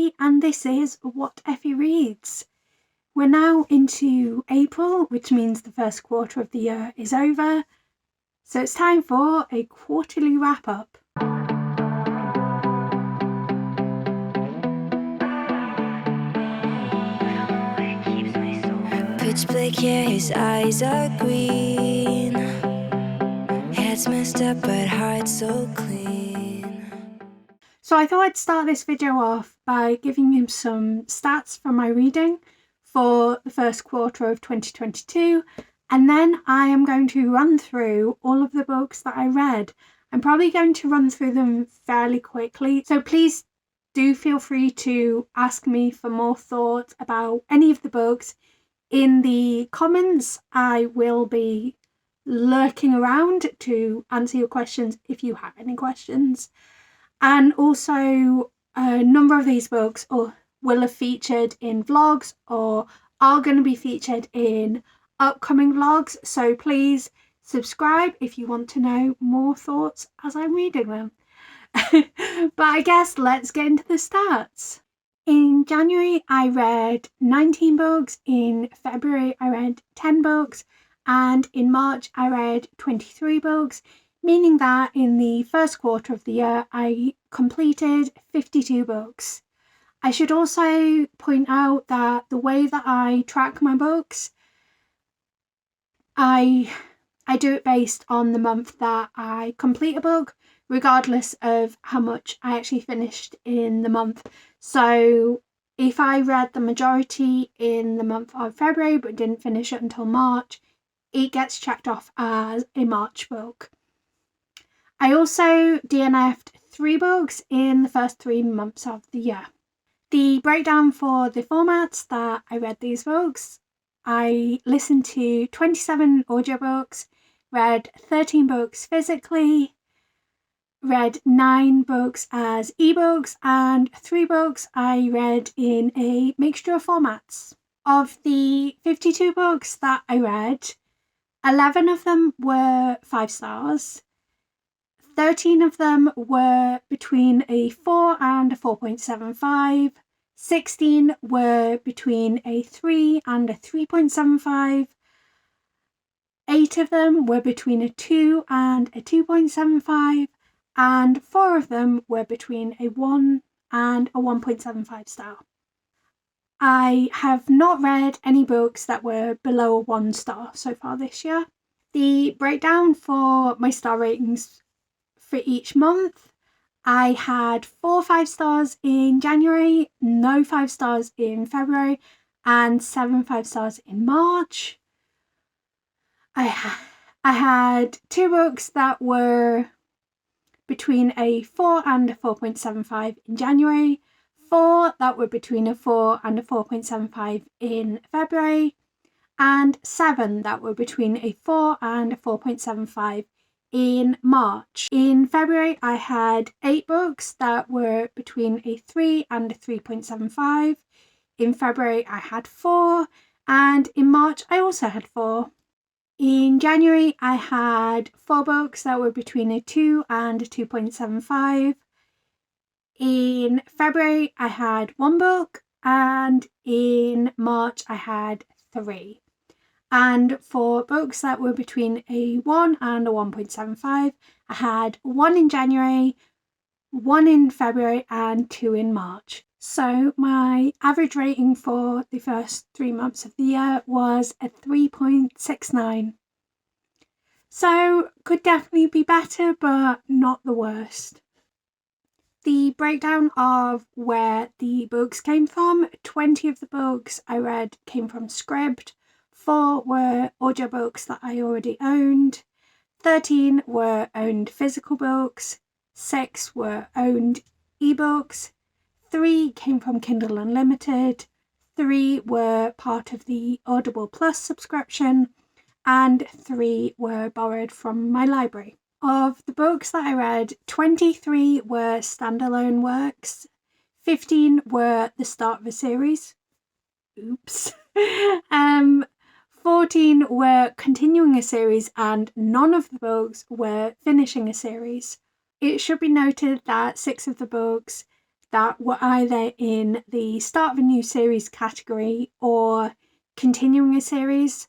Effie, and this is What Effie Reads. We're now into April, which means the first quarter of the year is over, so it's time for a quarterly wrap-up. Pitch black hair, his eyes are green. Head's messed up, but heart so clean. So I thought I'd start this video off by giving you some stats from my reading for the first quarter of 2022, and then I am going to run through all of the books that I read. I'm probably going to run through them fairly quickly, so please do feel free to ask me for more thoughts about any of the books in the comments. I will be lurking around to answer your questions if you have any questions. And also, a number of these books will have featured in vlogs or are going to be featured in upcoming vlogs. So please subscribe if you want to know more thoughts as I'm reading them. But I guess let's get into the stats. In January, I read 19 books. In February, I read 10 books. And in March, I read 23 books, meaning that in the first quarter of the year, I completed 52 books. I should also point out that the way that I track my books, I do it based on the month that I complete a book, regardless of how much I actually finished in the month. So if I read the majority in the month of February but didn't finish it until March, it gets checked off as a March book. I also DNF'd 3 books in the first 3 months of the year. The breakdown for the formats that I read these books: I listened to 27 audiobooks, read 13 books physically, read 9 books as ebooks, and 3 books I read in a mixture of formats. Of the 52 books that I read, 11 of them were 5 stars. 13 of them were between a 4 and a 4.75. 16 were between a 3 and a 3.75. 8 of them were between a 2 and a 2.75. And 4 of them were between a 1 and a 1.75 star. I have not read any books that were below a 1 star so far this year. The breakdown for my star ratings for each month: I had 4 5 stars in January, no 5 stars in February, and 7 5 stars in March. I had 2 books that were between a 4 and a 4.75 in January, 4 that were between a 4 and a 4.75 in February, and 7 that were between a 4 and a 4.75 in March. In February, I had 8 books that were between a 3 and a 3.75. In February, I had 4, and in March, I also had 4. In January, I had 4 books that were between a 2 and a 2.75. In February, I had 1 book, and in March, I had 3. And for books that were between a 1 and a 1.75, I had 1 in January, 1 in February, and 2 in March. So my average rating for the first 3 months of the year was a 3.69. So could definitely be better, but not the worst. The breakdown of where the books came from: 20 of the books I read came from Scribd, 4 were audiobooks that I already owned, 13 were owned physical books, 6 were owned ebooks, 3 came from Kindle Unlimited, 3 were part of the Audible Plus subscription, and 3 were borrowed from my library. Of the books that I read, 23 were standalone works, 15 were the start of a series. Oops. 14 were continuing a series, and none of the books were finishing a series. It should be noted that 6 of the books that were either in the start of a new series category or continuing a series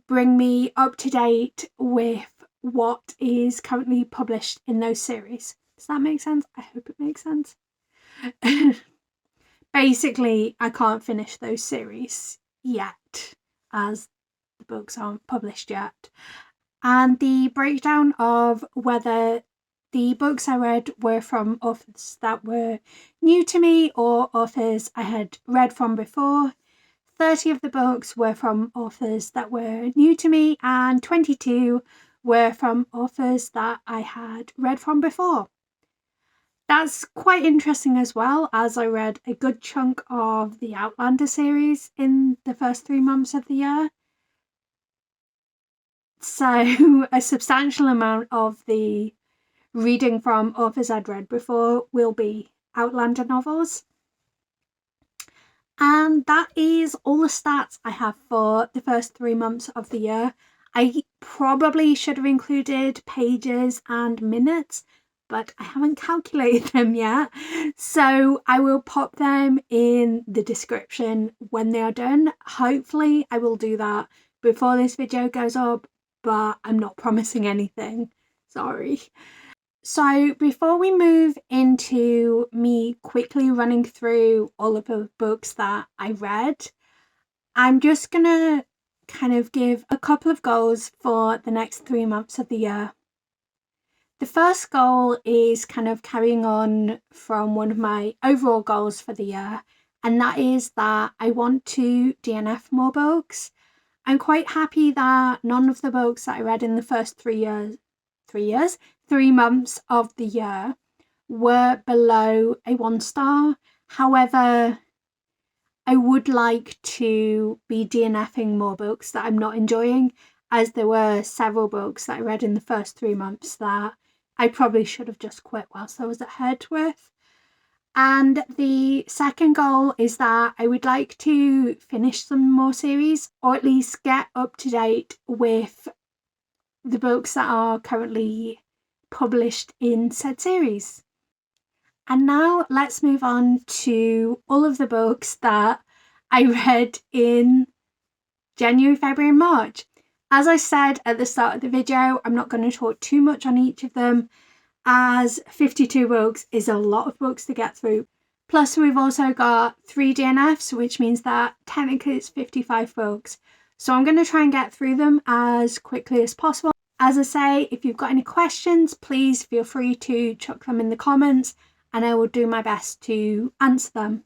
bring me up to date with what is currently published in those series. Does that make sense? I hope it makes sense. Basically, I can't finish those series yet, as the books aren't published yet. And the breakdown of whether the books I read were from authors that were new to me or authors I had read from before. 30 of the books were from authors that were new to me, and 22 were from authors that I had read from before. That's quite interesting as well, as I read a good chunk of the Outlander series in the first 3 months of the year. So a substantial amount of the reading from authors I'd read before will be Outlander novels. And that is all the stats I have for the first 3 months of the year. I probably should have included pages and minutes, but I haven't calculated them yet. So I will pop them in the description when they are done. Hopefully I will do that before this video goes up, but I'm not promising anything. Sorry. So before we move into me quickly running through all of the books that I read, I'm just going to kind of give a couple of goals for the next 3 months of the year. The first goal is kind of carrying on from one of my overall goals for the year, and that is that I want to DNF more books. I'm quite happy that none of the books that I read in the first 3 months of the year were below a 1-star. However, I would like to be DNFing more books that I'm not enjoying, as there were several books that I read in the first 3 months that I probably should have just quit whilst I was ahead with. And the second goal is that I would like to finish some more series, or at least get up to date with the books that are currently published in said series. And now let's move on to all of the books that I read in January, February and March. As I said at the start of the video, I'm not going to talk too much on each of them, as 52 books is a lot of books to get through. Plus we've also got 3 DNFs, which means that technically it's 55 books. So I'm going to try and get through them as quickly as possible. As I say, if you've got any questions, please feel free to chuck them in the comments and I will do my best to answer them.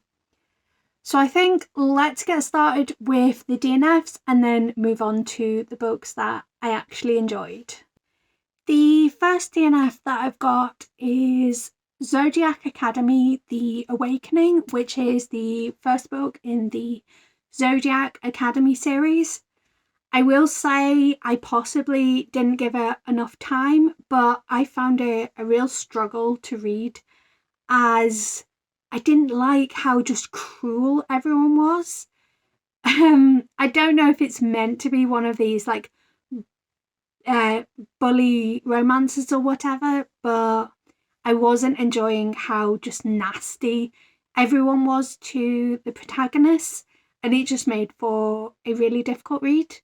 So I think let's get started with the DNFs and then move on to the books that I actually enjoyed. The first DNF that I've got is Zodiac Academy, The Awakening, which is the first book in the Zodiac Academy series. I will say I possibly didn't give it enough time, but I found it a real struggle to read, as I didn't like how just cruel everyone was. I don't know if it's meant to be one of these like bully romances or whatever, but I wasn't enjoying how just nasty everyone was to the protagonists, and it just made for a really difficult read.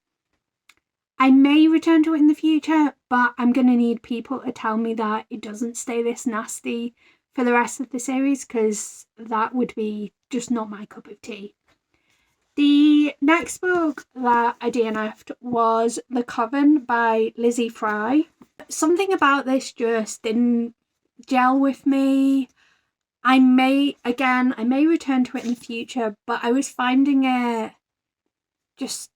I may return to it in the future, but I'm going to need people to tell me that it doesn't stay this nasty for the rest of the series, because that would be just not my cup of tea. The next book that I DNF'd was The Coven by Lizzie Fry. Something about this just didn't gel with me. I may return to it in the future, but I was finding it just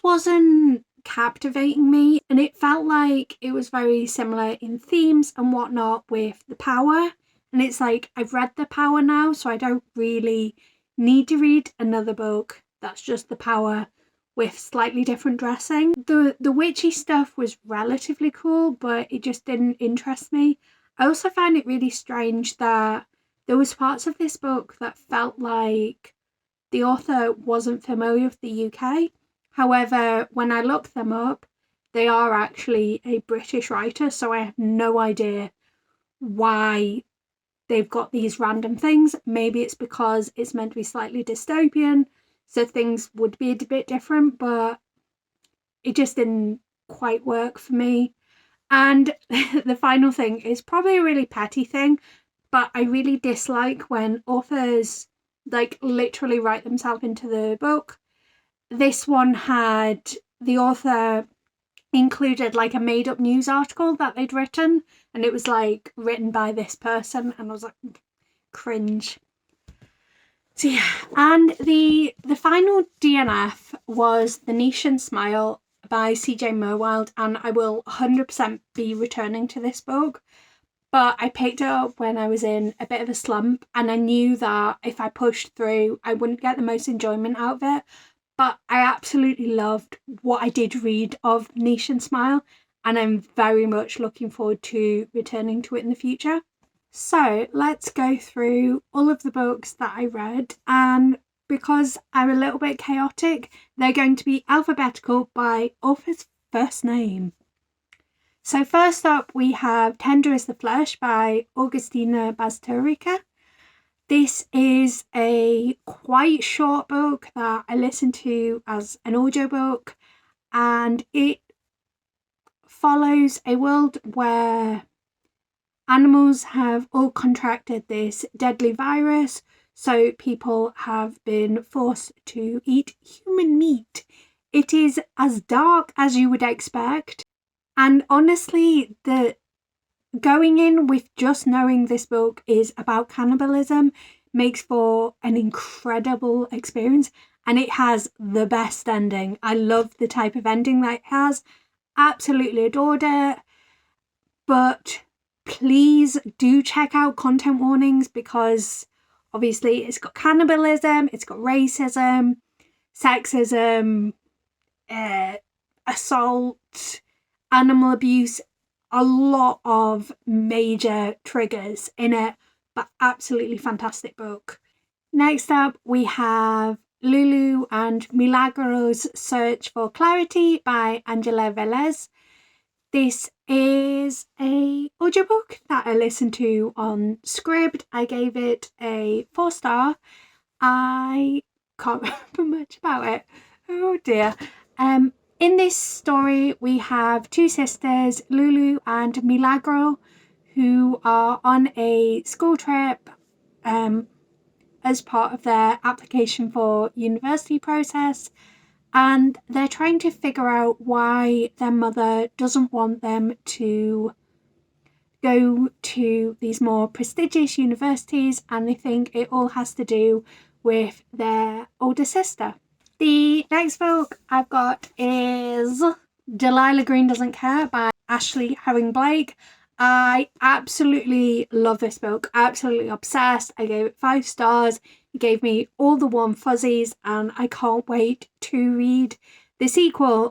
wasn't captivating me, and it felt like it was very similar in themes and whatnot with The Power, and it's like I've read The Power now, so I don't really need to read another book that's just The Power with slightly different dressing. The witchy stuff was relatively cool, but it just didn't interest me. I also found it really strange that there was parts of this book that felt like the author wasn't familiar with the UK. However, when I looked them up, they are actually a British writer, so I have no idea why they've got these random things. Maybe it's because it's meant to be slightly dystopian, so things would be a bit different, but it just didn't quite work for me. And the final thing is probably a really petty thing, but I really dislike when authors like literally write themselves into the book. This one had the author included like a made up news article that they'd written, and it was like written by this person, and I was like, cringe. So yeah, and the final DNF was the Nichan Smile by J Maas, and I will 100% be returning to this book. But I picked it up when I was in a bit of a slump, and I knew that if I pushed through, I wouldn't get the most enjoyment out of it. But I absolutely loved what I did read of Nichan Smile, and I'm very much looking forward to returning to it in the future. So let's go through all of the books that I read, and because I'm a little bit chaotic, they're going to be alphabetical by author's first name. So first up we have Tender as the Flesh by Augustina Bazterrica. This is a quite short book that I listened to as an audiobook, and it follows a world where animals have all contracted this deadly virus, so people have been forced to eat human meat. It is as dark as you would expect, and honestly, the going in with just knowing this book is about cannibalism makes for an incredible experience, and it has the best ending. I love the type of ending that it has. Absolutely adored it. But please do check out content warnings, because obviously it's got cannibalism, it's got racism, sexism, assault, animal abuse, a lot of major triggers in it, but absolutely fantastic book. Next up we have Lulu and Milagro's Search for Clarity by Angela Velez. This is a audiobook that I listened to on Scribd. I gave it a 4-star. I can't remember much about it. Oh dear. In this story, we have two sisters, Lulu and Milagro, who are on a school trip as part of their application for university process, and they're trying to figure out why their mother doesn't want them to go to these more prestigious universities, and they think it all has to do with their older sister. The next book I've got is Delilah Green Doesn't Care by Ashley Herring Blake. I absolutely love this book, absolutely obsessed. I gave it 5 stars. It gave me all the warm fuzzies, and I can't wait to read the sequel,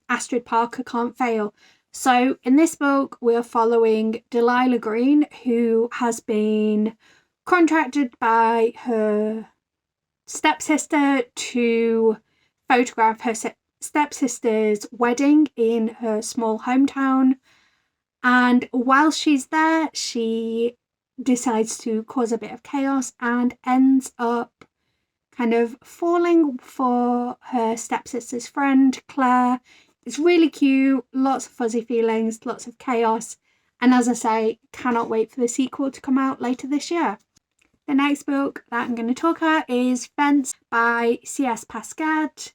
Astrid Parker Can't Fail. So in this book, we're following Delilah Green, who has been contracted by her stepsister to photograph her stepsister's wedding in her small hometown. And while she's there, she decides to cause a bit of chaos and ends up kind of falling for her stepsister's friend, Claire. It's really cute, lots of fuzzy feelings, lots of chaos. And as I say, cannot wait for the sequel to come out later this year. The next book that I'm going to talk about is Fence by C.S. Pascat,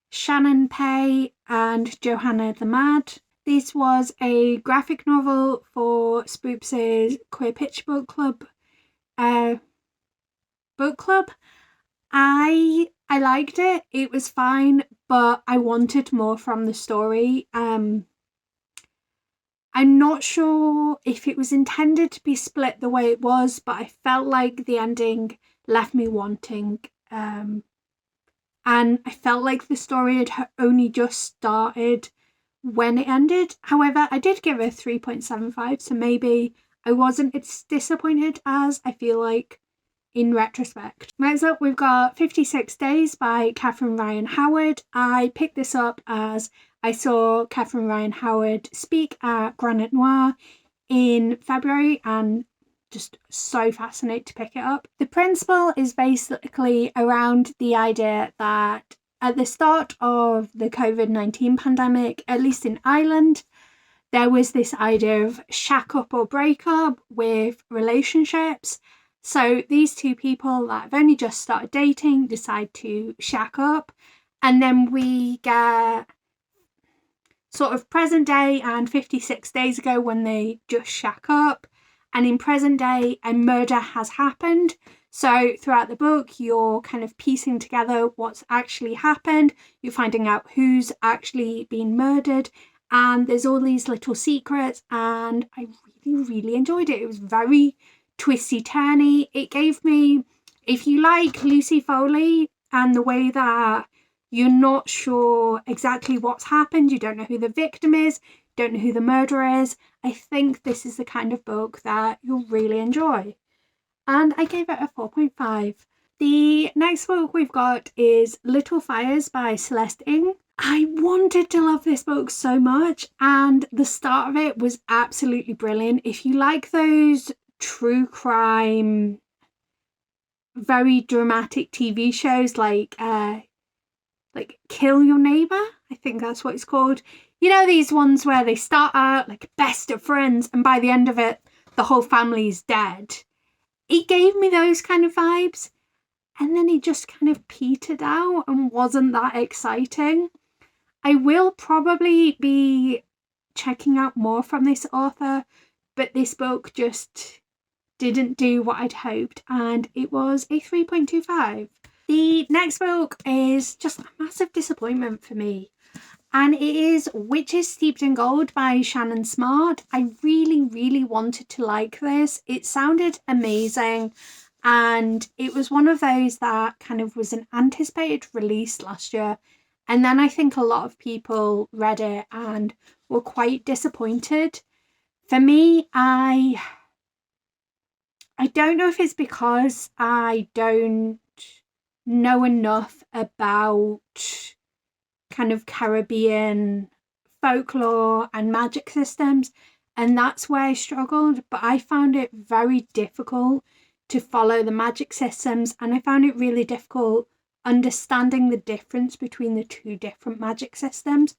Shannon Pei and Johanna the Mad. This was a graphic novel for Spoops' Queer Picture Book Club. I liked it. It was fine, but I wanted more from the story. I'm not sure if it was intended to be split the way it was, but I felt like the ending left me wanting. And I felt like the story had only just started when it ended. However, I did give it a 3.75, so maybe I wasn't as disappointed as I feel like in retrospect. Next up, we've got 56 Days by Catherine Ryan Howard. I picked this up as I saw Catherine Ryan Howard speak at Granite Noir in February, and just so fascinated to pick it up. The principle is basically around the idea that at the start of the COVID-19 pandemic, at least in Ireland, there was this idea of shack up or break up with relationships. So these two people that have only just started dating decide to shack up, and then we get sort of present day and 56 days ago when they just shack up. And in present day, a murder has happened. So throughout the book, you're kind of piecing together what's actually happened. You're finding out who's actually been murdered. And there's all these little secrets. And I really, really enjoyed it. It was very twisty-turny. It gave me, if you like Lucy Foley and the way that you're not sure exactly what's happened, you don't know who the victim is, don't know who the murderer is, I think this is the kind of book that you'll really enjoy. And I gave it a 4.5. The next book we've got is Little Fires by Celeste Ng. I wanted to love this book so much, and the start of it was absolutely brilliant. If you like those true crime, very dramatic TV shows like Kill Your Neighbour, I think that's what it's called. You know, these ones where they start out like best of friends and by the end of it, the whole family's dead. It gave me those kind of vibes, and then it just kind of petered out and wasn't that exciting. I will probably be checking out more from this author, but this book just didn't do what I'd hoped, and it was a 3.25. The next book is just a massive disappointment for me, and it is Witches Steeped in Gold by Shannon Smart. I really, really wanted to like this. It sounded amazing, and it was one of those that kind of was an anticipated release last year, and then I think a lot of people read it and were quite disappointed. For me, I don't know if it's because I don't know enough about kind of Caribbean folklore and magic systems, and that's where I struggled, but I found it very difficult to follow the magic systems, and I found it really difficult understanding the difference between the two different magic systems.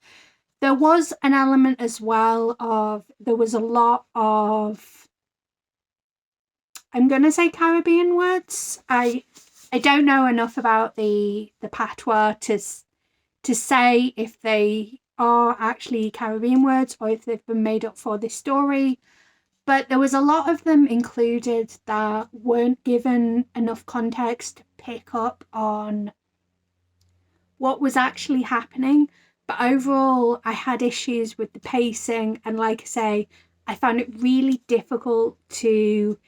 There was an element as well of, there was a lot of, I'm going to say Caribbean words. I don't know enough about the patois to say if they are actually Caribbean words or if they've been made up for this story. But there was a lot of them included that weren't given enough context to pick up on what was actually happening. But overall, I had issues with the pacing, and like I say, I found it really difficult to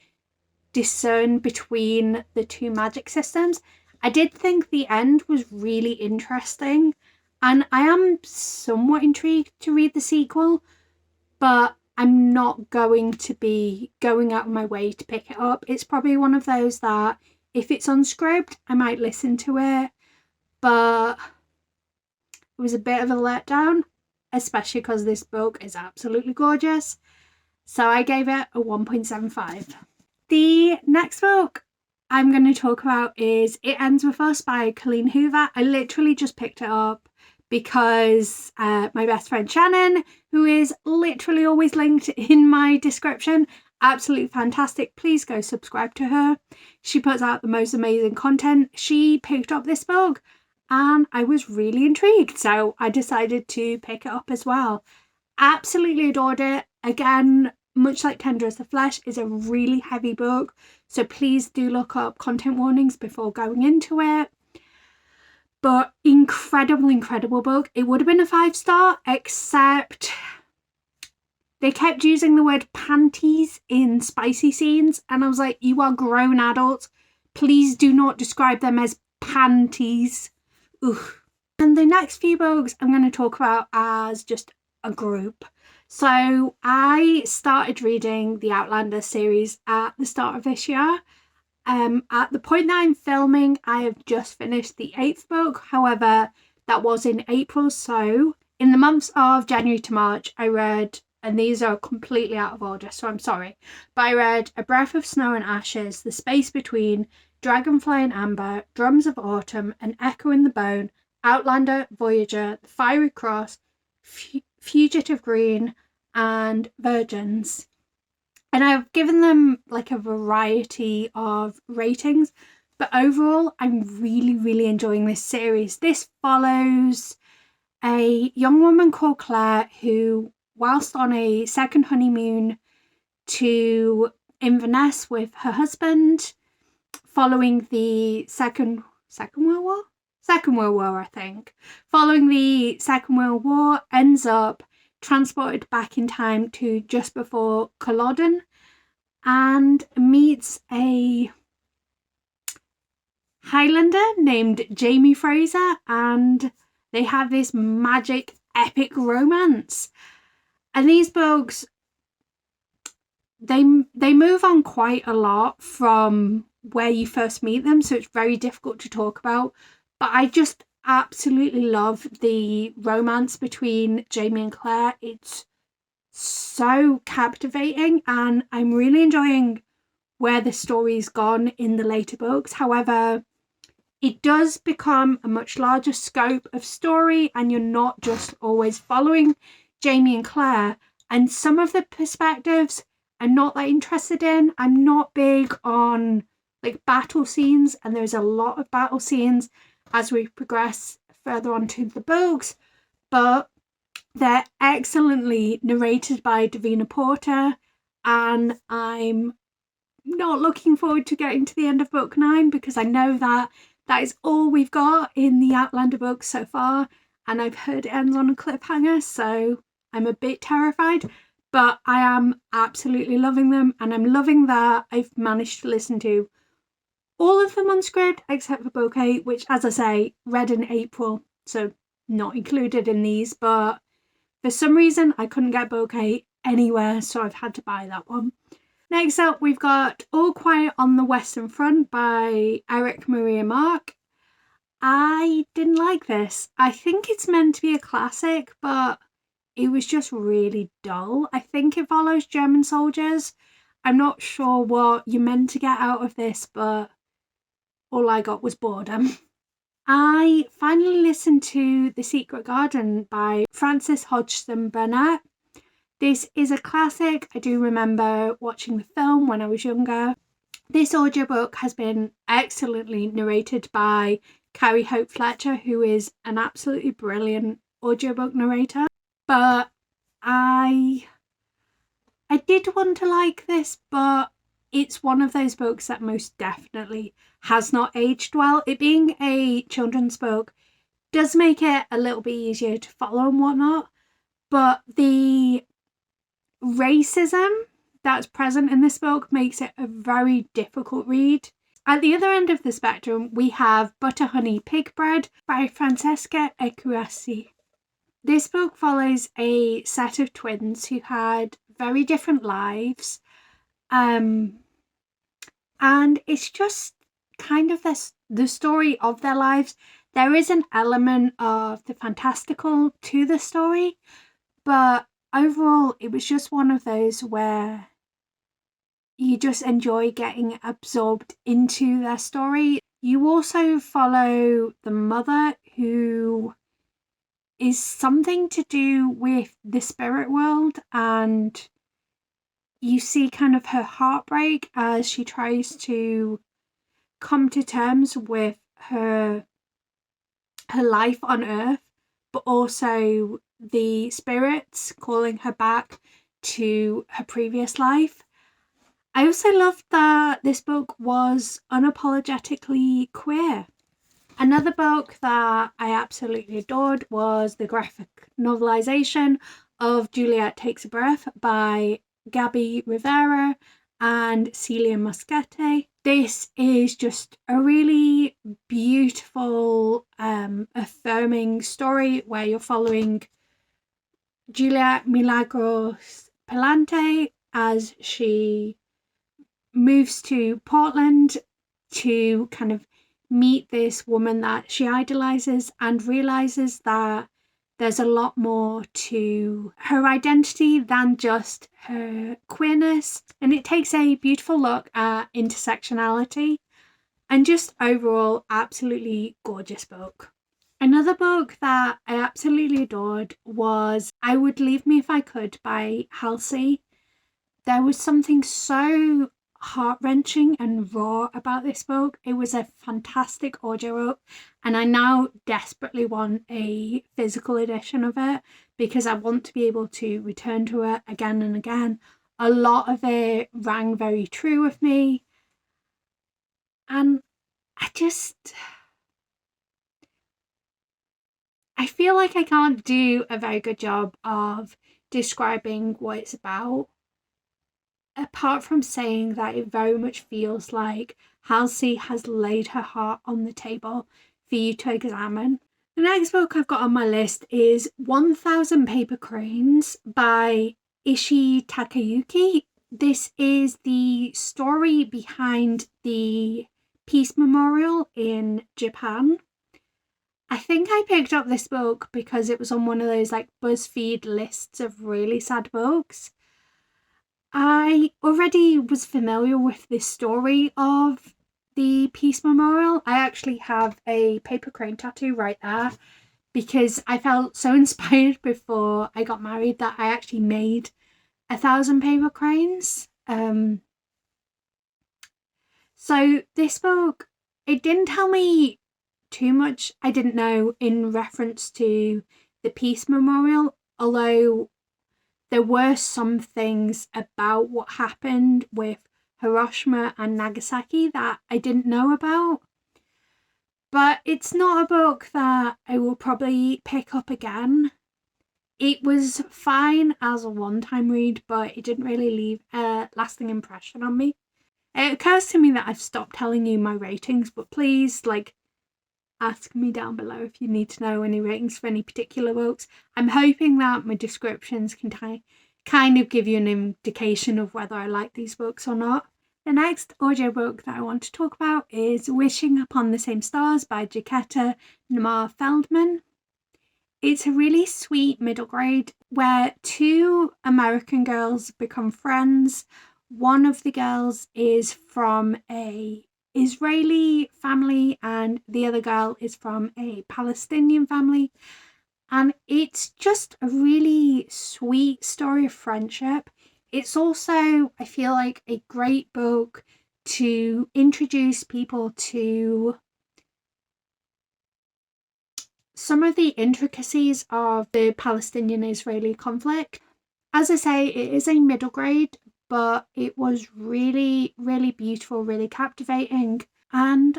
discern between the two magic systems. I did think the end was really interesting, and I am somewhat intrigued to read the sequel, but I'm not going to be going out of my way to pick it up. It's probably one of those that if it's unscripted, I might listen to it, but it was a bit of a letdown, especially because this book is absolutely gorgeous. So I gave it a 1.75. The next book I'm going to talk about is It Ends With Us by Colleen Hoover. I literally just picked it up because my best friend Shannon, who is literally always linked in my description, absolutely fantastic. Please go subscribe to her. She puts out the most amazing content. She picked up this book and I was really intrigued, so I decided to pick it up as well. Absolutely adored it. Again, much like Tender as the Flesh, is a really heavy book, so please do look up content warnings before going into it. But incredible book. It would have been a 5-star, except they kept using the word panties in spicy scenes, and I was like, you are grown adults, please do not describe them as panties. Oof. And the next few books I'm going to talk about as just a group. So I started reading the Outlander series at the start of this year. At the point that I'm filming, I have just finished the 8th book. However, that was in April. So in the months of January to March, I read and these are completely out of order, so I'm sorry. But I read A Breath of Snow and Ashes, The Space Between, Dragonfly and Amber, Drums of Autumn, An Echo in the Bone, Outlander, Voyager, The Fiery Cross, Fugitive Green, and Virgins. And I've given them like a variety of ratings, but overall, I'm really, really enjoying this series. This follows a young woman called Claire who, whilst on a second honeymoon to Inverness with her husband, following the Second World War? Second World War, I think. Following the Second World War, ends up transported back in time to just before Culloden and meets a Highlander named Jamie Fraser, and they have this magic epic romance. And these books, they move on quite a lot from where you first meet them, so it's very difficult to talk about. But I just absolutely love the romance between Jamie and Claire. It's so captivating, and I'm really enjoying where the story's gone in the later books. However, it does become a much larger scope of story, and you're not just always following Jamie and Claire. And some of the perspectives I'm not that interested in. I'm not big on like battle scenes, and there's a lot of battle scenes as we progress further on to the books, but they're excellently narrated by Davina Porter, and I'm not looking forward to getting to the end of book 9 because I know that is all we've got in the Outlander books so far, and I've heard it ends on a cliffhanger, so I'm a bit terrified. But I am absolutely loving them, and I'm loving that I've managed to listen to all of them on script except for book 8, which, as I say, read in April, so not included in these. But for some reason, I couldn't get book 8 anywhere, so I've had to buy that one. Next up, we've got All Quiet on the Western Front by Eric Maria Mark. I didn't like this. I think it's meant to be a classic, but it was just really dull. I think it follows German soldiers. I'm not sure what you're meant to get out of this, but all I got was boredom. I finally listened to The Secret Garden by Frances Hodgson Burnett. This is a classic. I do remember watching the film when I was younger. This audiobook has been excellently narrated by Carrie Hope Fletcher, who is an absolutely brilliant audiobook narrator. But I did want to like this, but it's one of those books that most definitely has not aged well. It being a children's book does make it a little bit easier to follow and whatnot, but the racism that's present in this book makes it a very difficult read. At the other end of the spectrum, we have Butter Honey Pig Bread by Francesca Ecuasi. This book follows a set of twins who had very different lives, and it's just kind of the story of their lives. There is an element of the fantastical to the story, but overall it was just one of those where you just enjoy getting absorbed into their story. You also follow the mother, who is something to do with the spirit world, and you see kind of her heartbreak as she tries to come to terms with her life on Earth, but also the spirits calling her back to her previous life. I also loved that this book was unapologetically queer. Another book that I absolutely adored was the graphic novelisation of Juliet Takes a Breath by Gabby Rivera and Celia Moschetti. This is just a really beautiful, affirming story where you're following Juliet Milagros Palante as she moves to Portland to kind of meet this woman that she idolizes, and realizes that there's a lot more to her identity than just her queerness, and it takes a beautiful look at intersectionality, and just overall absolutely gorgeous book. Another book that I absolutely adored was I Would Leave Me If I Could by H.A.T.E. There was something so heart-wrenching and raw about this book. It was a fantastic audiobook, and I now desperately want a physical edition of it because I want to be able to return to it again and again. A lot of it rang very true with me, and I feel like I can't do a very good job of describing what it's about, apart from saying that it very much feels like H.A.T.E has laid her heart on the table for you to examine. The next book I've got on my list is 1000 Paper Cranes by Ishii Takayuki. This is the story behind the Peace Memorial in Japan. I think I picked up this book because it was on one of those like BuzzFeed lists of really sad books. I already was familiar with this story of the Peace Memorial. I actually have a paper crane tattoo right there because I felt so inspired before I got married that I actually made 1000 paper cranes. So this book, it didn't tell me too much I didn't know in reference to the Peace Memorial, although there were some things about what happened with Hiroshima and Nagasaki that I didn't know about. But it's not a book that I will probably pick up again. It was fine as a one-time read, but it didn't really leave a lasting impression on me. It occurs to me that I've stopped telling you my ratings, but please, ask me down below if you need to know any ratings for any particular books. I'm hoping that my descriptions can kind of give you an indication of whether I like these books or not. The next audiobook that I want to talk about is Wishing Upon the Same Stars by Jacquetta Namar Feldman. It's a really sweet middle grade where two American girls become friends. One of the girls is from a Israeli family and the other girl is from a Palestinian family, and it's just a really sweet story of friendship. It's also, I feel like, a great book to introduce people to some of the intricacies of the Palestinian-Israeli conflict. As I say, it is a middle grade, but it was really, really beautiful, really captivating, and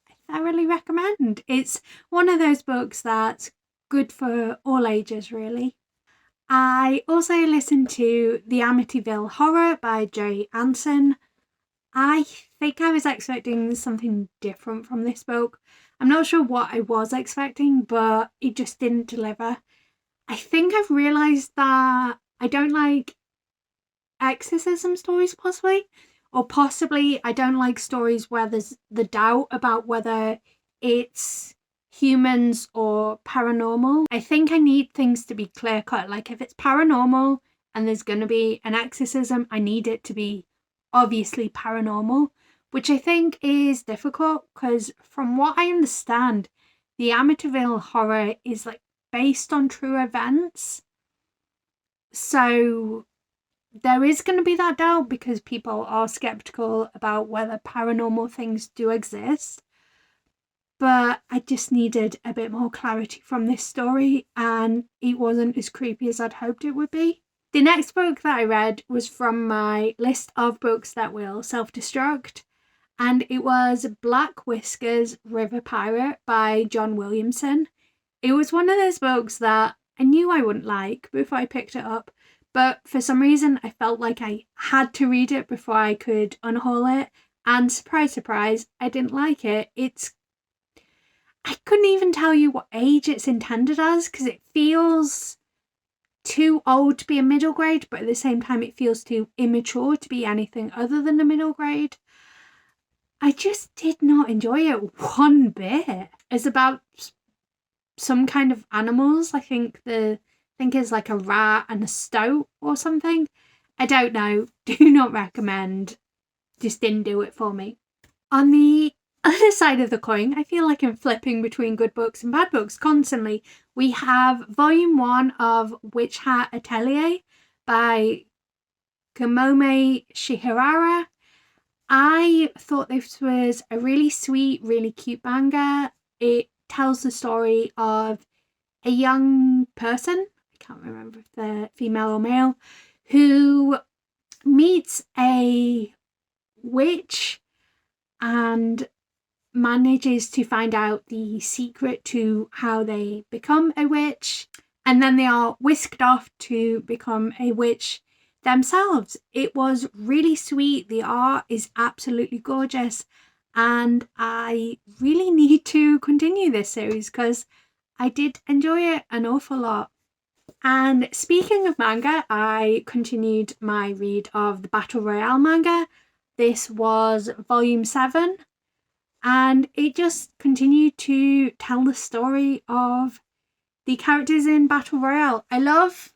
I thoroughly recommend. It's one of those books that's good for all ages, really. I also listened to The Amityville Horror by J Maas. I think I was expecting something different from this book. I'm not sure what I was expecting, but it just didn't deliver. I think I've realised that I don't like exorcism stories, possibly, or possibly I don't like stories where there's the doubt about whether it's humans or paranormal. I think I need things to be clear cut. Like if it's paranormal and there's going to be an exorcism, I need it to be obviously paranormal, which I think is difficult because from what I understand, the Amityville Horror is based on true events. So there is going to be that doubt because people are skeptical about whether paranormal things do exist. But I just needed a bit more clarity from this story, and it wasn't as creepy as I'd hoped it would be. The next book that I read was from my list of books that will self-destruct, and it was Black Whiskers River Pirate by John Williamson. It was one of those books that I knew I wouldn't like before I picked it up, but for some reason I felt like I had to read it before I could unhaul it, and surprise, surprise, I didn't like it. I couldn't even tell you what age it's intended as because it feels too old to be a middle grade, but at the same time it feels too immature to be anything other than a middle grade. I just did not enjoy it one bit. It's about some kind of animals. I think it's like a rat and a stoat or something. I don't know. Do not recommend. Just didn't do it for me. On the other side of the coin, I feel like I'm flipping between good books and bad books constantly. We have volume 1 of Hat Atelier by Kamome Shihara. I thought this was a really sweet, really cute manga. It tells the story of a young person, I can't remember if they're female or male, who meets a witch and manages to find out the secret to how they become a witch, and then they are whisked off to become a witch themselves. It was really sweet. The art is absolutely gorgeous, and I really need to continue this series because I did enjoy it an awful lot. And speaking of manga, I continued my read of the Battle Royale manga. This was volume 7, and it just continued to tell the story of the characters in Battle Royale. I love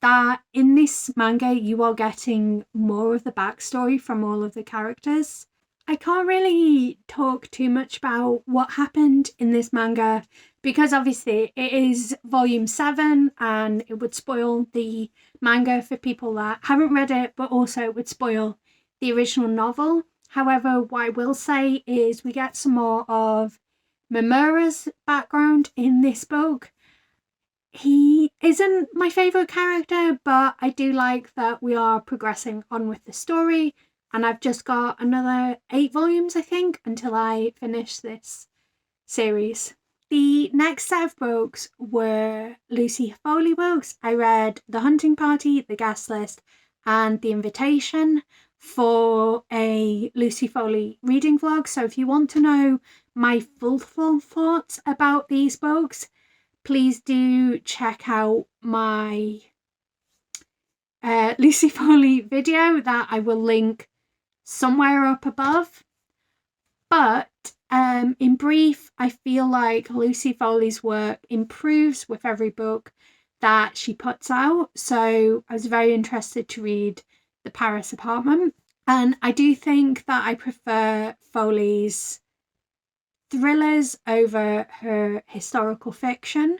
that in this manga you are getting more of the backstory from all of the characters. I can't really talk too much about what happened in this manga because obviously it is volume 7 and it would spoil the manga for people that haven't read it, but also it would spoil the original novel. However, what I will say is we get some more of Mamura's background in this book. He isn't my favourite character, but I do like that we are progressing on with the story, and I've just got another 8 volumes, I think, until I finish this series. The next set of books were Lucy Foley books. I read The Hunting Party, The Guest List, and The Invitation for a Lucy Foley reading vlog. So if you want to know my full thoughts about these books, please do check out my Lucy Foley video that I will link somewhere up above. But in brief, I feel like Lucy Foley's work improves with every book that she puts out. So I was very interested to read The Paris Apartment. And I do think that I prefer Foley's thrillers over her historical fiction,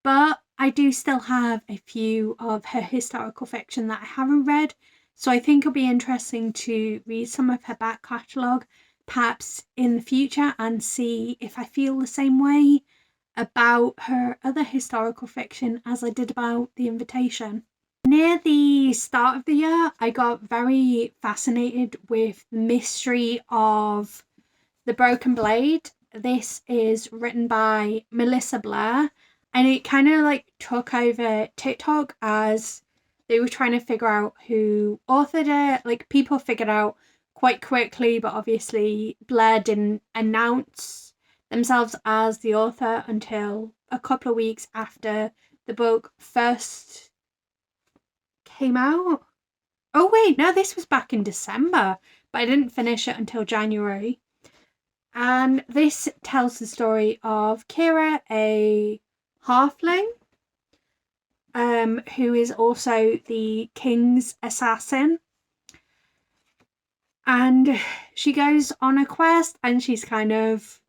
but I do still have a few of her historical fiction that I haven't read, so I think it'll be interesting to read some of her back catalogue perhaps in the future and see if I feel the same way about her other historical fiction as I did about The Invitation. Near the start of the year, I got very fascinated with the mystery of The Broken Blade. This is written by Melissa Blair, and it kind of like took over TikTok as they were trying to figure out who authored it. Like, people figured out quite quickly, but obviously Blair didn't announce themselves as the author until a couple of weeks after the book first came out. Oh wait, no, this was back in December, but I didn't finish it until January. And this tells the story of Kira, a halfling, who is also the king's assassin. And she goes on a quest and she's kind of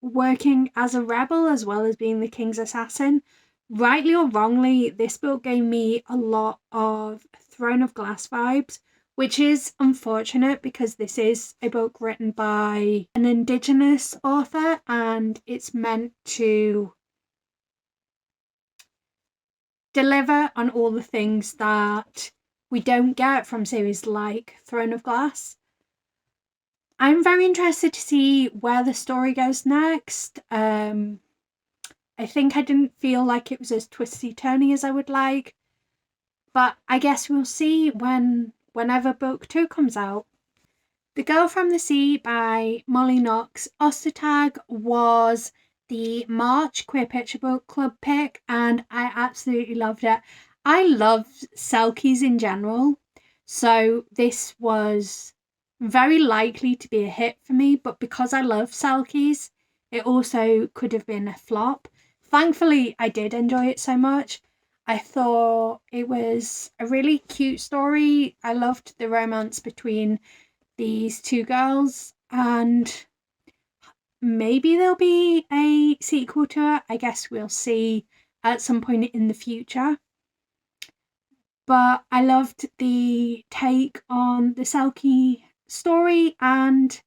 working as a rebel as well as being the king's assassin. Rightly or wrongly, this book gave me a lot of Throne of Glass vibes, which is unfortunate because this is a book written by an Indigenous author and it's meant to deliver on all the things that we don't get from series like Throne of Glass. I'm very interested to see where the story goes next. I think I didn't feel like it was as twisty-turny as I would like, but I guess we'll see whenever book 2 comes out. The Girl from the Sea by Molly Knox Ostertag was the March Queer Picture Book Club pick, and I absolutely loved it. I love selkies in general, so this was very likely to be a hit for me, but because I love selkies, it also could have been a flop. Thankfully, I did enjoy it so much. I thought it was a really cute story. I loved the romance between these two girls, and maybe there'll be a sequel to it. I guess we'll see at some point in the future. But I loved the take on the Selkie story and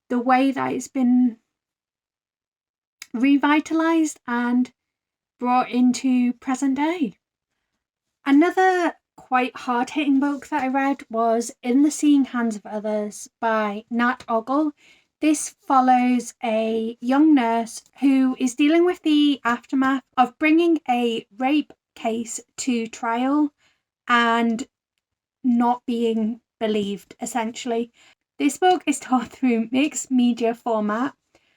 the way that it's been revitalized and brought into present day. Another quite hard-hitting book that I read was In the Seeing Hands of Others by Nat Ogle. This follows a young nurse who is dealing with the aftermath of bringing a rape case to trial and not being believed, essentially. This book is told through mixed media format.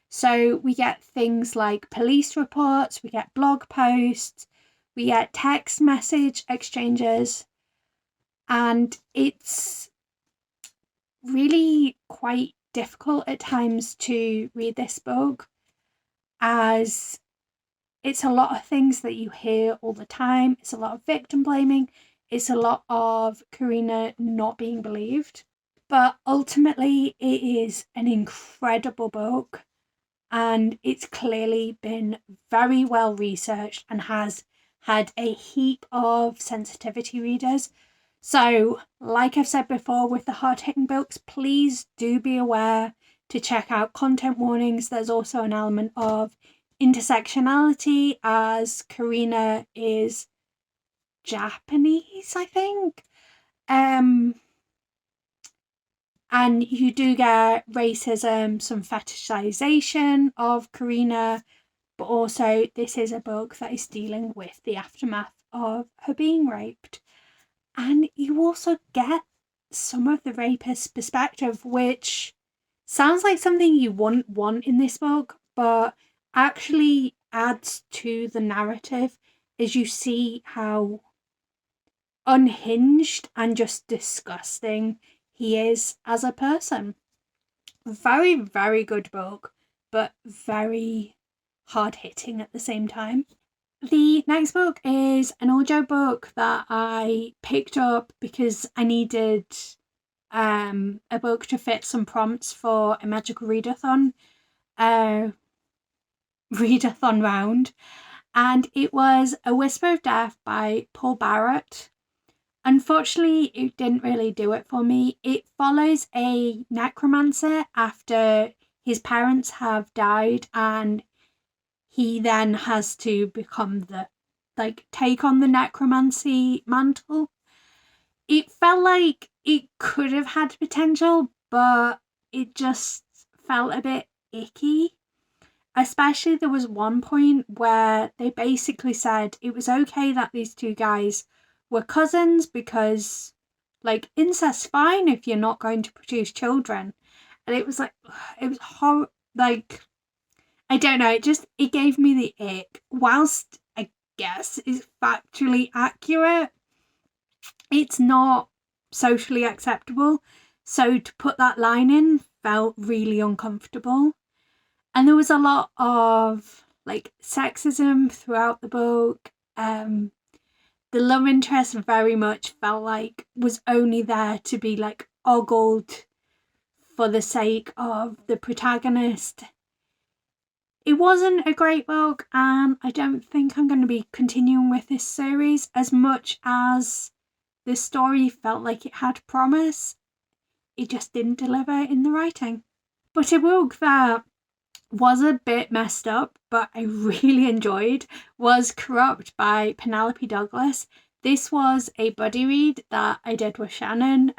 So we get things like police reports, we get blog posts, we get text message exchanges, and it's really quite difficult at times to read this book, as it's a lot of things that you hear all the time. It's a lot of victim blaming. It's a lot of Karina not being believed. But ultimately, it is an incredible book, and it's clearly been very well researched and has had a heap of sensitivity readers. So, like I've said before with the hard-hitting books, please do be aware to check out content warnings. There's also an element of intersectionality, as Karina is Japanese, I think. And you do get racism, some fetishization of Karina, but also this is a book that is dealing with the aftermath of her being raped. And you also get some of the rapist's perspective, which sounds like something you wouldn't want in this book, but actually adds to the narrative as you see how unhinged and just disgusting he is as a person. Very, very good book, but very hard hitting at the same time. The next book is an audio book that I picked up because I needed a book to fit some prompts for a magical readathon round, and it was A Whisper of Death by Paul Barrett. Unfortunately, it didn't really do it for me. It follows a necromancer after his parents have died, and he then has to become take on the necromancy mantle. It felt like it could have had potential, but it just felt a bit icky. Especially there was one point where they basically said it was okay that these two guys were cousins because, like, incest's fine if you're not going to produce children. And it was like, it was horrible. Like, I don't know, it gave me the ick. Whilst I guess it's factually accurate, it's not socially acceptable. So to put that line in felt really uncomfortable. And there was a lot of like sexism throughout the book. The love interest very much felt like was only there to be like ogled for the sake of the protagonist. It wasn't a great book, and I don't think I'm going to be continuing with this series as much as the story felt like it had promise. It just didn't deliver in the writing. But a book that was a bit messed up, but I really enjoyed, was Corrupt by Penelope Douglas. This was a buddy read that I did with Shannon.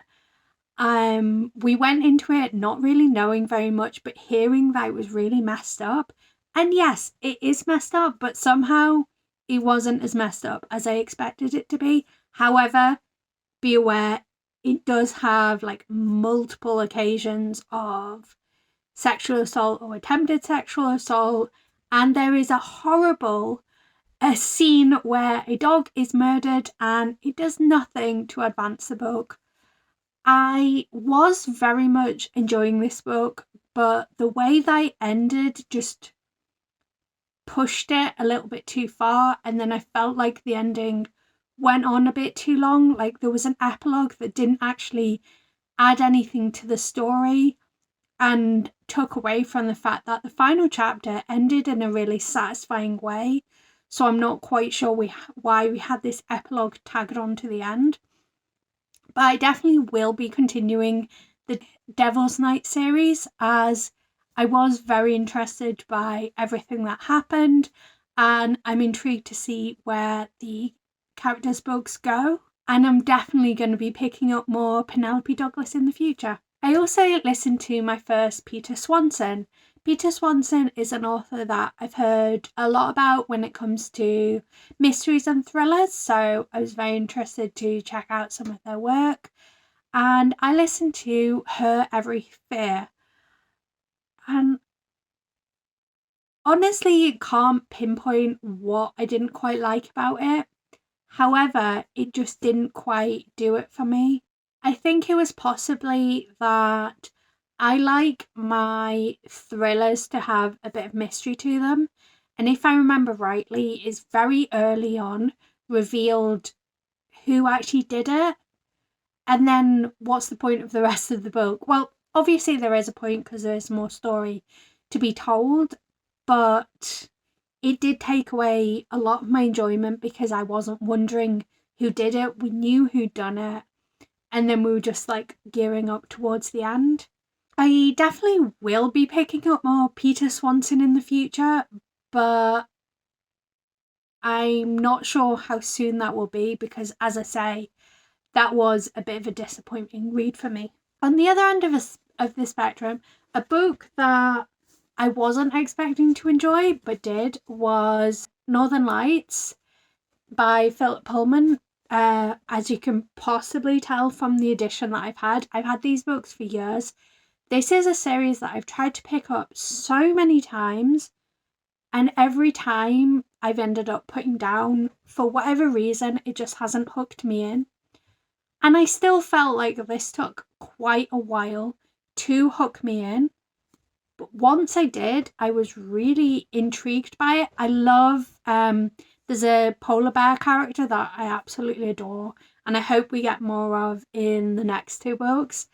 We went into it not really knowing very much, but hearing that it was really messed up. And yes, it is messed up, but somehow it wasn't as messed up as I expected it to be. However, be aware, it does have like multiple occasions of sexual assault or attempted sexual assault, and there is a scene where a dog is murdered, and it does nothing to advance the book. I was very much enjoying this book, but the way that it ended just pushed it a little bit too far, and then I felt like the ending went on a bit too long. Like there was an epilogue that didn't actually add anything to the story and took away from the fact that the final chapter ended in a really satisfying way. So I'm not quite sure why we had this epilogue tagged on to the end. But I definitely will be continuing the Devil's Night series, as I was very interested by everything that happened, and I'm intrigued to see where the characters' books go. And I'm definitely going to be picking up more Penelope Douglas in the future. I also listened to my first Peter Swanson. Peter Swanson is an author that I've heard a lot about when it comes to mysteries and thrillers, so I was very interested to check out some of their work. And I listened to Her Every Fear. And honestly, you can't pinpoint what I didn't quite like about it. However, it just didn't quite do it for me. I think it was possibly that I like my thrillers to have a bit of mystery to them. And if I remember rightly, it's very early on revealed who actually did it. And then what's the point of the rest of the book? Well, obviously there is a point because there is more story to be told, but it did take away a lot of my enjoyment because I wasn't wondering who did it. We knew who'd done it, and then we were just like gearing up towards the end. I definitely will be picking up more Peter Swanson in the future, but I'm not sure how soon that will be because, as I say, that was a bit of a disappointing read for me. On the other end of the spectrum, a book that I wasn't expecting to enjoy but did was Northern Lights by Philip Pullman. As you can possibly tell from the edition that I've had these books for years. This is a series that I've tried to pick up so many times, and every time I've ended up putting down. For whatever reason, it just hasn't hooked me in. And I still felt like this took quite a while to hook me in. But once I did, I was really intrigued by it. I love, there's a polar bear character that I absolutely adore, and I hope we get more of in the next two books.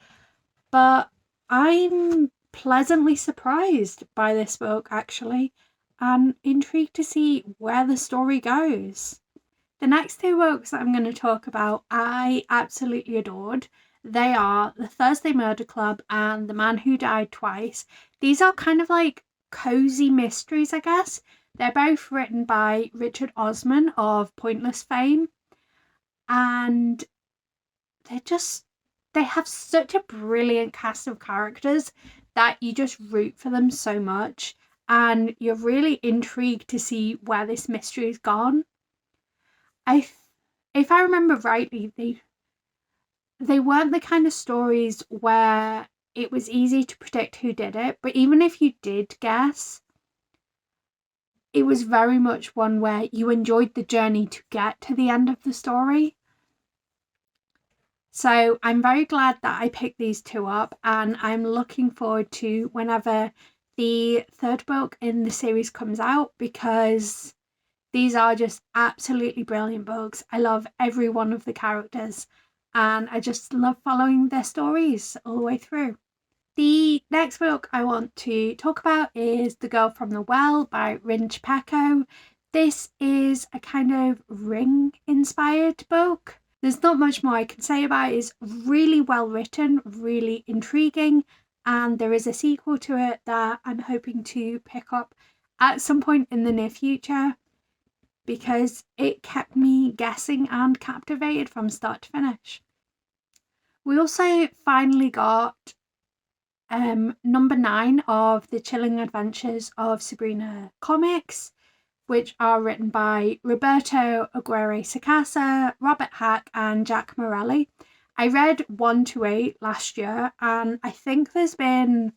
But I'm pleasantly surprised by this book, actually, and intrigued to see where the story goes. The next two books that I'm going to talk about, I absolutely adored. They are The Thursday Murder Club and The Man Who Died Twice. These are kind of like cozy mysteries, I guess. They're both written by Richard Osman of Pointless fame. And they have such a brilliant cast of characters that you just root for them so much. And you're really intrigued to see where this mystery's gone. If I remember rightly, they weren't the kind of stories where it was easy to predict who did it, but even if you did guess, it was very much one where you enjoyed the journey to get to the end of the story. So I'm very glad that I picked these two up, and I'm looking forward to whenever the third book in the series comes out, because these are just absolutely brilliant books. I love every one of the characters, and I just love following their stories all the way through. The next book I want to talk about is The Girl from the Well by Rinch Pecco. This is a kind of Ring-inspired book. There's not much more I can say about it. It's really well written, really intriguing, and there is a sequel to it that I'm hoping to pick up at some point in the near future, because it kept me guessing and captivated from start to finish. We also finally got number 9 of the Chilling Adventures of Sabrina comics, which are written by Roberto Aguirre Sacasa, Robert Hack, and Jack Morelli. I read 1 to 8 last year, and I think there's been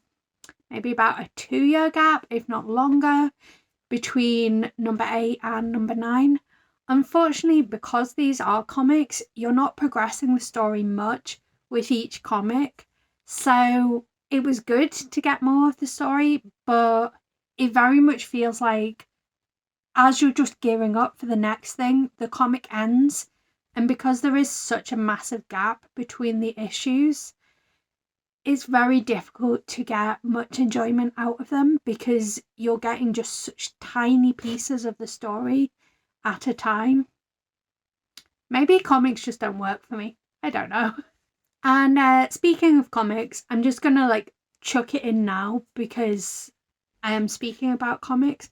maybe about a 2-year gap, if not longer, between number 8 and number 9. Unfortunately, because these are comics, you're not progressing the story much with each comic. So it was good to get more of the story, but it very much feels like as you're just gearing up for the next thing, the comic ends. And because there is such a massive gap between the issues, it's very difficult to get much enjoyment out of them because you're getting just such tiny pieces of the story at a time. Maybe comics just don't work for me. I don't know. And speaking of comics, I'm just gonna like chuck it in now because I am speaking about comics.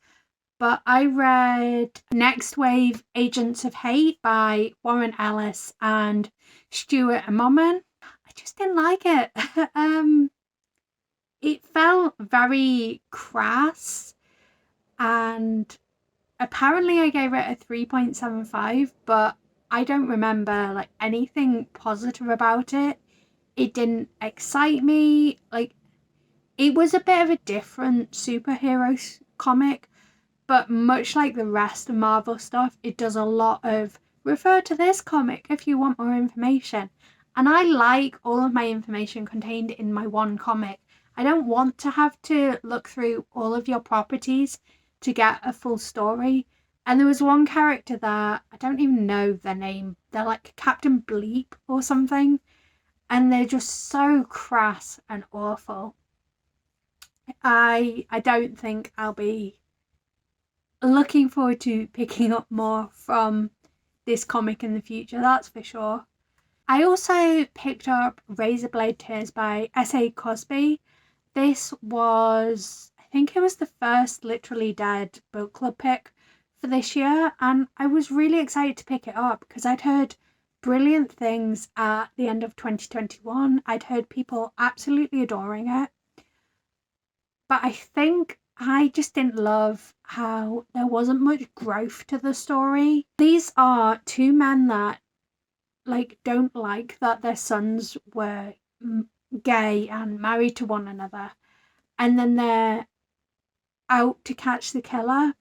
But I read Nextwave Agents of Hate by Warren Ellis and Stuart Immonen. I just didn't like it. It felt very crass, and apparently I gave it a 3.75, but I don't remember like anything positive about it. It didn't excite me. Like, it was a bit of a different superhero comic, but much like the rest of Marvel stuff, it does a lot of refer to this comic if you want more information. And I like all of my information contained in my one comic. I don't want to have to look through all of your properties to get a full story. And there was one character that I don't even know their name. They're like Captain Bleep or something. And they're just so crass and awful. I don't think I'll be looking forward to picking up more from this comic in the future, that's for sure. I also picked up Razorblade Tears by S.A. Cosby. This was, I think it was the first Literally Dead book club pick for this year, and I was really excited to pick it up because I'd heard brilliant things at the end of 2021. I'd heard people absolutely adoring it, but I think I just didn't love how there wasn't much growth to the story. These are two men that like don't like that their sons were gay and married to one another, and then they're out to catch the killer.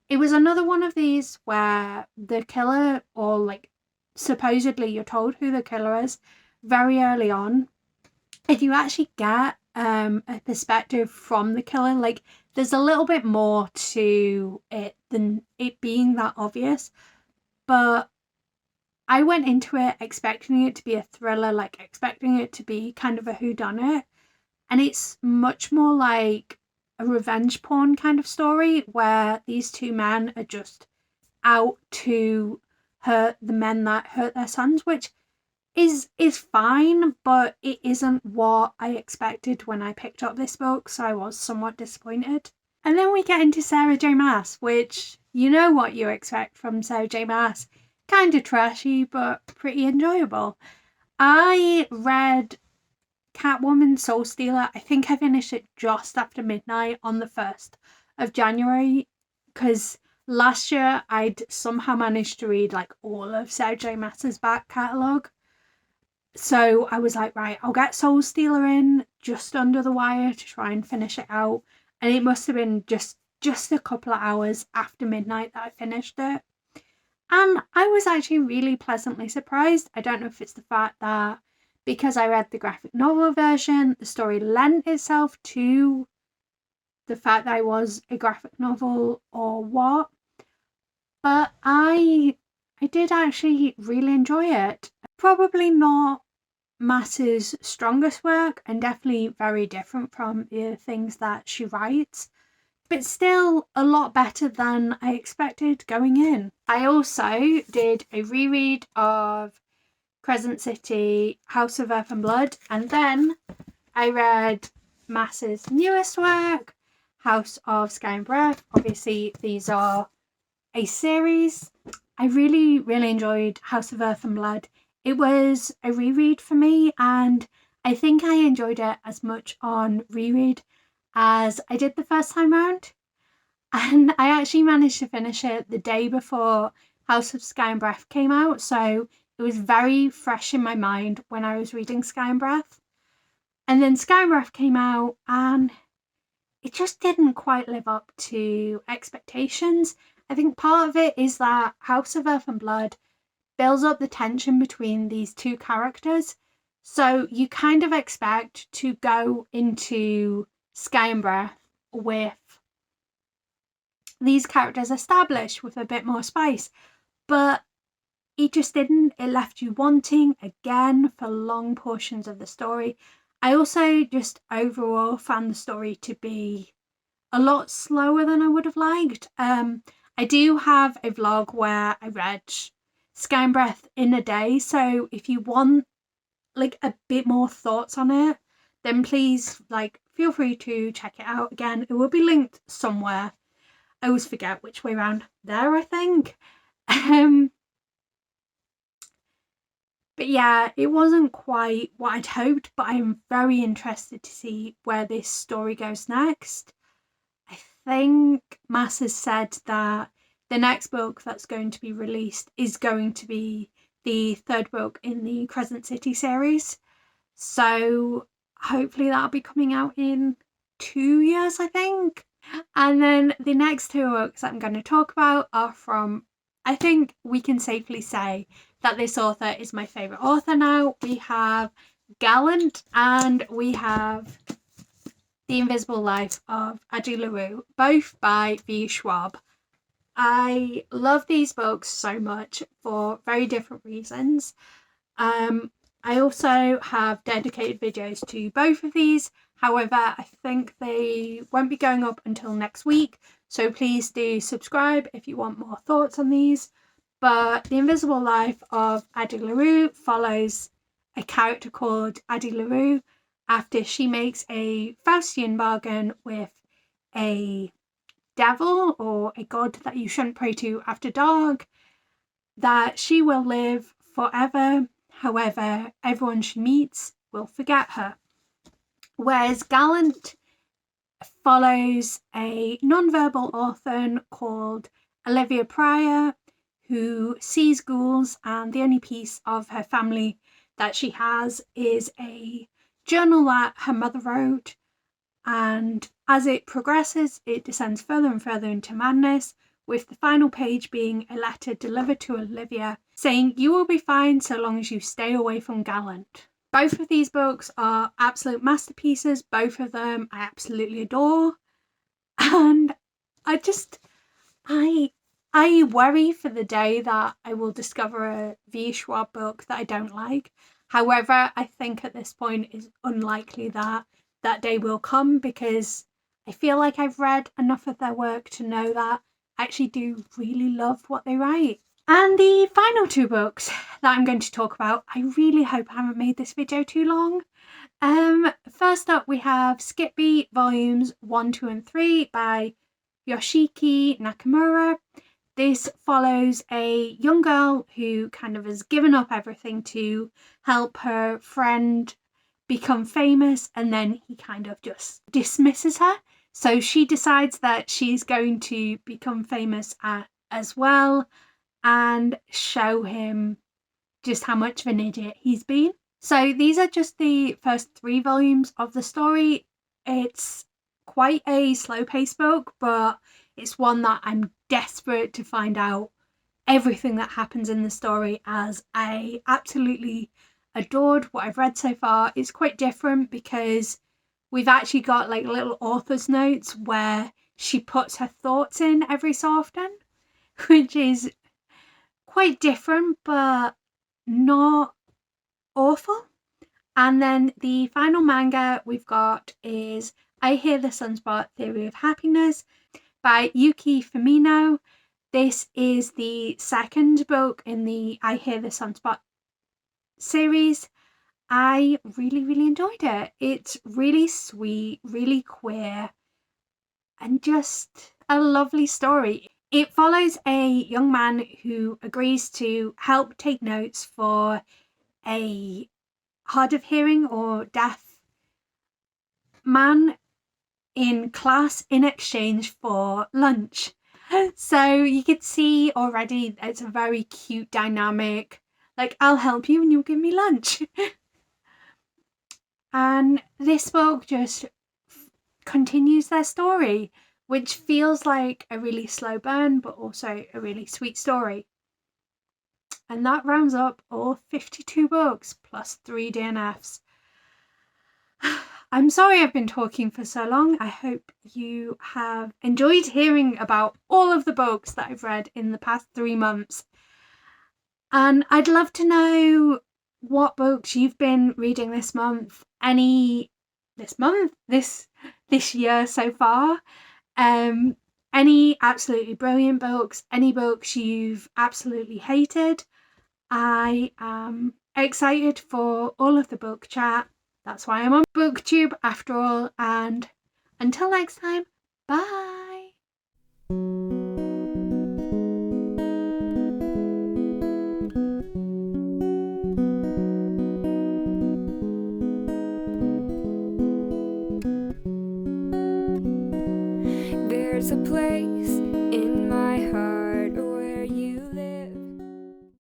It was another one of these where the killer, or like supposedly you're told who the killer is very early on, and you actually get a perspective from the killer. Like, there's a little bit more to it than it being that obvious, but I went into it expecting it to be a thriller, like expecting it to be kind of a whodunit, and it's much more like a revenge porn kind of story where these two men are just out to hurt the men that hurt their sons, which is fine, but it isn't what I expected when I picked up this book, so I was somewhat disappointed. And then we get into Sarah J Maas, which you know what you expect from Sarah J Maas. Kind of trashy, but pretty enjoyable. I read Catwoman Soulstealer. I think I finished it just after midnight on the 1st of January, because last year I'd somehow managed to read like all of Sarah J Maas's back catalogue. So I was like, right, I'll get Soulstealer in just under the wire to try and finish it out. And it must have been just a couple of hours after midnight that I finished it. And I was actually really pleasantly surprised. I don't know if it's the fact that because I read the graphic novel version, the story lent itself to the fact that it was a graphic novel or what. But I did actually really enjoy it. Probably not Maas's strongest work, and definitely very different from the things that she writes, but still a lot better than I expected going in. I also did a reread of Crescent City, House of Earth and Blood, and then I read Maas's newest work, House of Sky and Breath. Obviously, these are a series. I really, really enjoyed House of Earth and Blood. It was a reread for me, and I think I enjoyed it as much on reread as I did the first time round. And I actually managed to finish it the day before House of Sky and Breath came out, so it was very fresh in my mind when I was reading Sky and Breath. And then Sky and Breath came out, and it just didn't quite live up to expectations. I think part of it is that House of Earth and Blood builds up the tension between these two characters. So you kind of expect to go into Sky and Breath with these characters established with a bit more spice. But it just didn't. It left you wanting again for long portions of the story. I also just overall found the story to be a lot slower than I would have liked. I do have a vlog where I read Sky and Breath in a day, so if you want like a bit more thoughts on it, then please feel free to check it out. Again, it will be linked somewhere. I always forget which way around. There, I think. But yeah, it wasn't quite what I'd hoped, but I'm very interested to see where this story goes next. I think Maas has said that the next book that's going to be released is going to be the third book in the Crescent City series. So hopefully that'll be coming out in 2 years, I think. And then the next 2 books that I'm going to talk about are from, I think we can safely say that this author is my favourite author now. We have Gallant and we have The Invisible Life of Addie LaRue, both by V. Schwab. I love these books so much for very different reasons. I also have dedicated videos to both of these. However, I think they won't be going up until next week. So please do subscribe if you want more thoughts on these. But The Invisible Life of Addie LaRue follows a character called Addie LaRue after she makes a Faustian bargain with a devil or a god that you shouldn't pray to after dark, that she will live forever. However, everyone she meets will forget her. Whereas Gallant follows a non-verbal orphan called Olivia Pryor, who sees ghouls, and the only piece of her family that she has is a journal that her mother wrote. And as it progresses, it descends further and further into madness, with the final page being a letter delivered to Olivia saying, "You will be fine so long as you stay away from Gallant." Both of these books are absolute masterpieces. Both of them I absolutely adore. And I worry for the day that I will discover a V. Schwab book that I don't like. However, I think at this point it's unlikely that that day will come, because I feel like I've read enough of their work to know that I actually do really love what they write. And the final 2 books that I'm going to talk about, I really hope I haven't made this video too long. First up we have SkippunBeat volumes 1, 2 and 3 by Yoshiki Nakamura. This follows a young girl who kind of has given up everything to help her friend become famous, and then he kind of just dismisses her. So she decides that she's going to become famous as well and show him just how much of an idiot he's been. So these are just the first 3 volumes of the story. It's quite a slow-paced book, but it's one that I'm desperate to find out everything that happens in the story, as I absolutely adored what I've read so far. It's quite different because we've actually got little author's notes where she puts her thoughts in every so often, which is quite different but not awful. And then the final manga we've got is I Hear the Sunspot Theory of Happiness by Yuki Firmino. This is the second book in the I Hear the Sunspot series. I really, really enjoyed it. It's really sweet, really queer, and just a lovely story. It follows a young man who agrees to help take notes for a hard of hearing or deaf man in class in exchange for lunch. So you could see already it's a very cute dynamic, I'll help you and you'll give me lunch. And this book just continues their story, which feels like a really slow burn but also a really sweet story. And that rounds up all 52 books plus 3 DNFs. I'm sorry I've been talking for so long. I hope you have enjoyed hearing about all of the books that I've read in the past 3 months. And I'd love to know what books you've been reading this month, this year so far. Any absolutely brilliant books, any books you've absolutely hated. I am excited for all of the book chat. That's why I'm on BookTube after all. And until next time, bye. There's a place